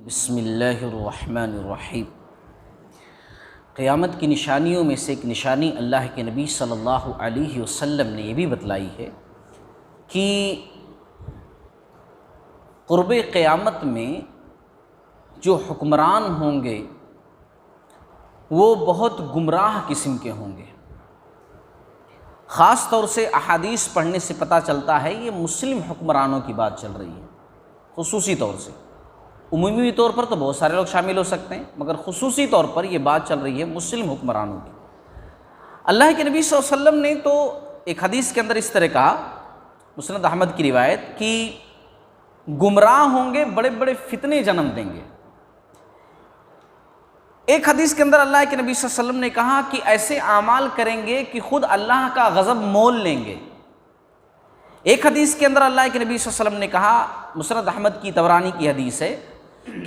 بسم اللہ الرحمن الرحیم۔ قیامت کی نشانیوں میں سے ایک نشانی اللہ کے نبی صلی اللہ علیہ وسلم نے یہ بھی بتلائی ہے کہ قرب قیامت میں جو حکمران ہوں گے وہ بہت گمراہ قسم کے ہوں گے۔ خاص طور سے احادیث پڑھنے سے پتہ چلتا ہے یہ مسلم حکمرانوں کی بات چل رہی ہے، خصوصی طور سے۔ عمومی طور پر تو بہت سارے لوگ شامل ہو سکتے ہیں، مگر خصوصی طور پر یہ بات چل رہی ہے مسلم حکمرانوں کی۔ اللہ کے نبی صلی اللہ علیہ وسلم نے تو ایک حدیث کے اندر اس طرح کہا، مسند احمد کی روایت، کہ گمراہ ہوں گے، بڑے بڑے فتنے جنم دیں گے۔ ایک حدیث کے اندر اللہ کے نبی صلی اللہ علیہ وسلم نے کہا کہ ایسے اعمال کریں گے کہ خود اللہ کا غضب مول لیں گے۔ ایک حدیث کے اندر اللہ کے نبی صلی اللہ علیہ وسلم نے کہا، مسند احمد کی طبرانی کی حدیث ہے،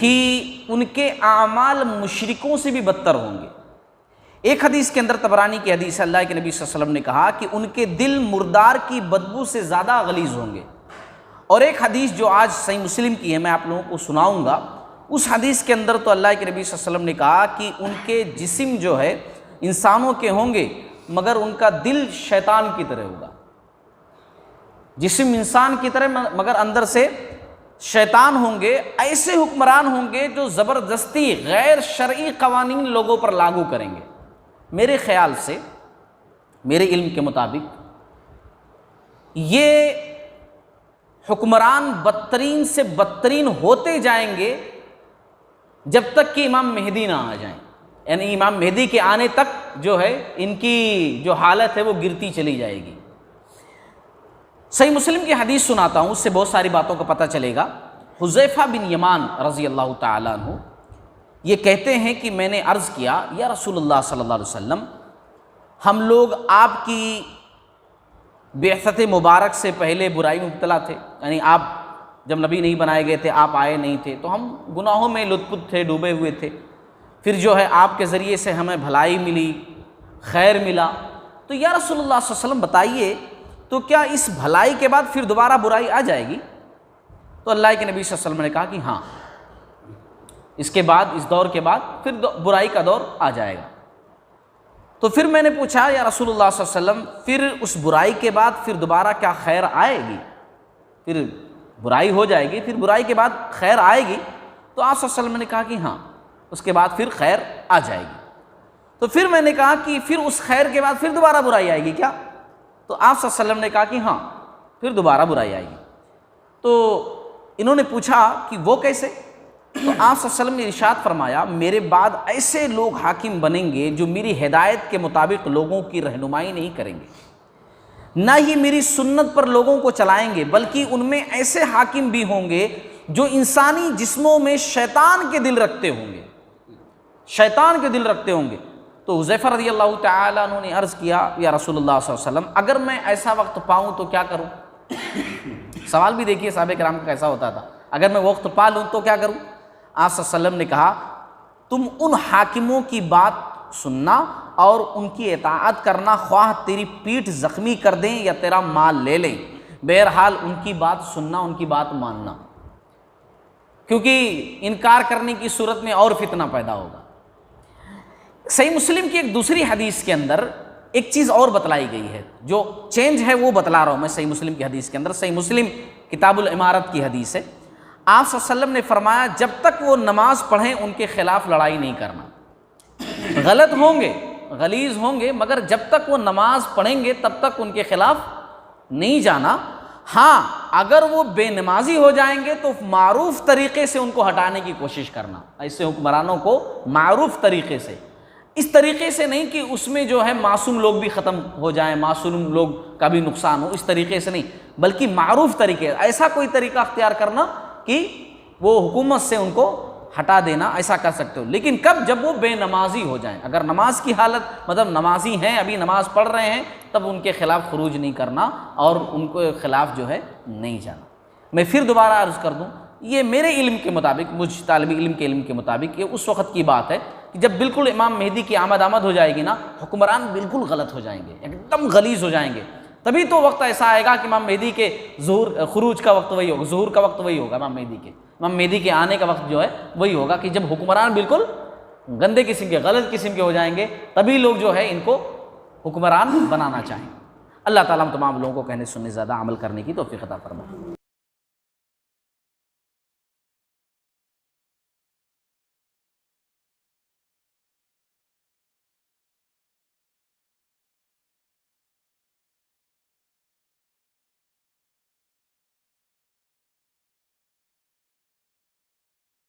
کہ ان کے اعمال مشرکوں سے بھی بدتر ہوں گے۔ ایک حدیث کے اندر طبرانی کی حدیث ہے، اللہ کے نبی صلی اللہ علیہ وسلم نے کہا کہ ان کے دل مردار کی بدبو سے زیادہ غلیظ ہوں گے۔ اور ایک حدیث جو آج صحیح مسلم کی ہے، میں آپ لوگوں کو سناؤں گا، اس حدیث کے اندر تو اللہ کے نبی صلی اللہ علیہ وسلم نے کہا کہ ان کے جسم جو ہے انسانوں کے ہوں گے، مگر ان کا دل شیطان کی طرح ہوگا۔ جسم انسان کی طرح مگر اندر سے شیطان ہوں گے۔ ایسے حکمران ہوں گے جو زبردستی غیر شرعی قوانین لوگوں پر لاگو کریں گے۔ میرے خیال سے، میرے علم کے مطابق، یہ حکمران بدترین سے بدترین ہوتے جائیں گے جب تک کہ امام مہدی نہ آ جائیں، یعنی امام مہدی کے آنے تک جو ہے ان کی جو حالت ہے وہ گرتی چلی جائے گی۔ صحیح مسلم کی حدیث سناتا ہوں، اس سے بہت ساری باتوں کا پتہ چلے گا۔ حذیفہ بن یمان رضی اللہ تعالیٰ عنہ یہ کہتے ہیں کہ میں نے عرض کیا، یا رسول اللہ صلی اللہ علیہ وسلم، ہم لوگ آپ کی بعثت مبارک سے پہلے برائی میں مبتلا تھے، یعنی آپ جب نبی نہیں بنائے گئے تھے، آپ آئے نہیں تھے، تو ہم گناہوں میں لت پت تھے، ڈوبے ہوئے تھے۔ پھر جو ہے آپ کے ذریعے سے ہمیں بھلائی ملی، خیر ملا۔ تو یا رسول اللہ صلی اللہ علیہ وسلم بتائیے، تو کیا اس بھلائی کے بعد پھر دوبارہ برائی آ جائے گی؟ تو اللہ کے نبی صلی اللہ علیہ وسلم نے کہا کہ ہاں، اس کے بعد، اس دور کے بعد پھر برائی کا دور آ جائے گا۔ تو پھر میں نے پوچھا، یا رسول اللہ صلی اللہ علیہ وسلم، پھر اس برائی کے بعد پھر دوبارہ کیا خیر آئے گی؟ پھر برائی ہو جائے گی، پھر برائی کے بعد خیر آئے گی؟ تو آپ صلی اللہ علیہ وسلم نے کہا کہ ہاں، اس کے بعد پھر خیر آ جائے گی۔ تو پھر میں نے کہا کہ پھر اس خیر کے بعد پھر دوبارہ برائی آئے گی کیا؟ تو آپ صلی اللہ علیہ وسلم نے کہا کہ ہاں، پھر دوبارہ برائی آئے گی۔ تو انہوں نے پوچھا کہ وہ کیسے؟ تو آپ صلی اللہ علیہ وسلم نے ارشاد فرمایا، میرے بعد ایسے لوگ حاکم بنیں گے جو میری ہدایت کے مطابق لوگوں کی رہنمائی نہیں کریں گے، نہ ہی میری سنت پر لوگوں کو چلائیں گے، بلکہ ان میں ایسے حاکم بھی ہوں گے جو انسانی جسموں میں شیطان کے دل رکھتے ہوں گے، شیطان کے دل رکھتے ہوں گے۔ تو حذیفہ رضی اللہ تعالیٰ عنہ نے عرض کیا، یا رسول اللہ صلی اللہ علیہ وسلم، اگر میں ایسا وقت پاؤں تو کیا کروں؟ سوال بھی دیکھیے صحابہ کرام کا کیسا ہوتا تھا، اگر میں وقت پا لوں تو کیا کروں؟ آپ صلی اللہ علیہ وسلم نے کہا، تم ان حاکموں کی بات سننا اور ان کی اطاعت کرنا، خواہ تیری پیٹھ زخمی کر دیں یا تیرا مال لے لیں، بہرحال ان کی بات سننا، ان کی بات ماننا، کیونکہ انکار کرنے کی صورت میں اور فتنہ پیدا ہوگا۔ صحیح مسلم کی ایک دوسری حدیث کے اندر ایک چیز اور بتلائی گئی ہے، جو چینج ہے وہ بتلا رہا ہوں میں۔ صحیح مسلم کی حدیث کے اندر، صحیح مسلم کتاب العمارت کی حدیث ہے، آپ صلی اللہ علیہ وسلم نے فرمایا، جب تک وہ نماز پڑھیں ان کے خلاف لڑائی نہیں کرنا۔ غلط ہوں گے، غلیظ ہوں گے، مگر جب تک وہ نماز پڑھیں گے تب تک ان کے خلاف نہیں جانا۔ ہاں، اگر وہ بے نمازی ہو جائیں گے تو معروف طریقے سے ان کو ہٹانے کی کوشش کرنا، ایسے حکمرانوں کو معروف طریقے سے، اس طریقے سے نہیں کہ اس میں جو ہے معصوم لوگ بھی ختم ہو جائیں، معصوم لوگ کا بھی نقصان ہو، اس طریقے سے نہیں، بلکہ معروف طریقے، ایسا کوئی طریقہ اختیار کرنا کہ وہ حکومت سے ان کو ہٹا دینا، ایسا کر سکتے ہو۔ لیکن کب؟ جب وہ بے نمازی ہو جائیں، اگر نماز کی حالت، مطلب نمازی ہیں، ابھی نماز پڑھ رہے ہیں، تب ان کے خلاف خروج نہیں کرنا اور ان کے خلاف جو ہے نہیں جانا۔ میں پھر دوبارہ عرض کر دوں، یہ میرے علم کے مطابق، مجھ طالب علم کے علم کے مطابق، یہ اس وقت کی بات ہے کہ جب بالکل امام مہدی کی آمد ہو جائے گی نا، حکمران بالکل غلط ہو جائیں گے، ایک دم غلیظ ہو جائیں گے، تبھی تو وقت ایسا آئے گا کہ امام مہدی کے خروج کا وقت وہی ہوگا، ظہور کا وقت وہی ہوگا امام مہدی کے آنے کا وقت جو ہے وہی ہوگا کہ جب حکمران بالکل گندے قسم کے، غلط قسم کے ہو جائیں گے، تبھی لوگ جو ہے ان کو حکمران بنانا چاہیں۔ اللہ تعالیٰ ہم تمام لوگوں کو کہنے سننے زیادہ عمل کرنے کی توفیق عطا فرمائے۔